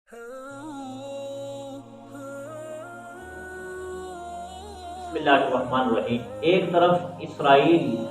बिस्मिल्लाहिर्रहमानिर्रहीम। एक तरफ इसराइल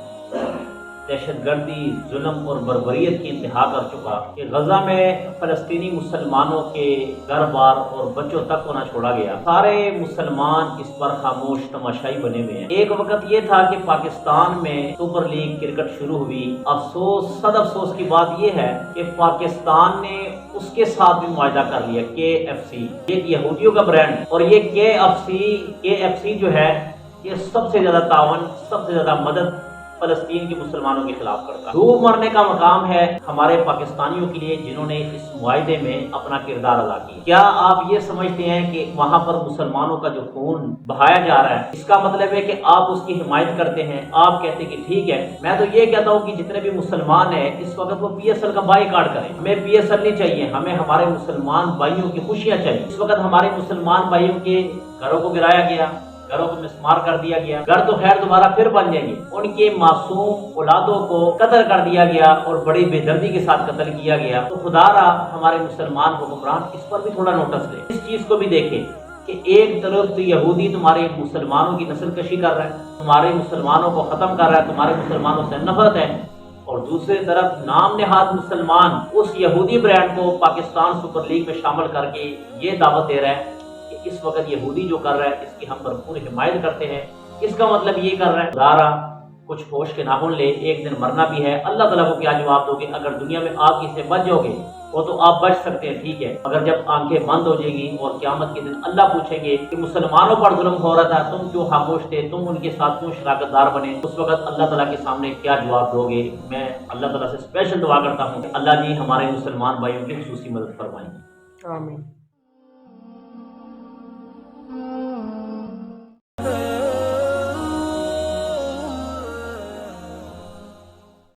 दहशत गर्दी, जुल्म और बर्बरियत की इंतहा कर चुका कि गजा में फलस्तीनी मुसलमानों के घर बार और बच्चों तक को न छोड़ा गया। सारे मुसलमान इस पर खामोश तमाशाई बने हुए हैं। एक वक्त ये था कि पाकिस्तान में सुपर लीग क्रिकेट शुरू हुई। अफसोस, सद अफसोस की बात यह है कि पाकिस्तान ने उसके साथ भी मुआहदा कर लिया। KFC, ये यहूदियों का ब्रांड, और ये KFC जो है, ये सबसे ज्यादा तावन, सबसे ज्यादा मदद फलस्तीन के मुसलमानों के खिलाफ करता है। डूब मरने का मकाम है हमारे पाकिस्तानियों के लिए जिन्होंने इस मुआहदे में अपना किरदार अदा किया। क्या आप ये समझते हैं कि वहां पर मुसलमानों का जो खून बहाया जा रहा है, इसका मतलब है कि आप उसकी हिमायत करते हैं? आप कहते हैं कि ठीक है। मैं तो ये कहता हूँ कि जितने भी मुसलमान हैं इस वक्त वो PSL का बाइकाट करें। हमें PSL नहीं चाहिए, हमें हमारे मुसलमान भाइयों की खुशियां चाहिए। इस वक्त हमारे मुसलमान भाइयों के घरों को गिराया गया, घरों को मिसमार कर दिया गया। घर तो खैर दोबारा फिर बन जाएंगे। उनके मासूम औलादों को कत्ल कर दिया गया और बड़ी बेदर्दी के साथ कत्ल किया गया। तो खुदारा हमारे मुसलमान हुक्मरान इस पर भी थोड़ा नोटिस ले, इस चीज को भी देखें कि एक तरफ तो यहूदी तुम्हारे मुसलमानों की नस्ल कशी कर रहा है, तुम्हारे मुसलमानों को खत्म कर रहा है, तुम्हारे मुसलमानों से नफरत है, और दूसरी तरफ नाम नेहाद मुसलमान उस यहूदी ब्रांड को पाकिस्तान सुपर लीग में शामिल करके ये दावत दे रहा है कि इस वक्त यहूदी जो कर रहा है इसकी हम भरपूर हिमायत करते हैं। इसका मतलब ये कर रहा है खुदारा कुछ होश के नाखून ले, एक दिन मरना भी है। अल्लाह ताला को क्या जवाब दोगे? अगर दुनिया में आप किसी से बच जाओगे वो तो आप बच सकते हैं, ठीक है, मगर जब आंखें बंद हो जाएगी और क़यामत के दिन अल्लाह पूछेंगे कि मुसलमानों पर जुल्म हो रहा था, तुम क्यों खामोश थे, तुम उनके साथ क्यों शराकतदार बने, उस वक्त अल्लाह ताला के सामने क्या जवाब दोगे? मैं अल्लाह ताला से स्पेशल दुआ करता हूँ कि अल्लाह जी हमारे मुसलमान भाइयों की खुसूसी मदद फरमाएंगे। आमीन।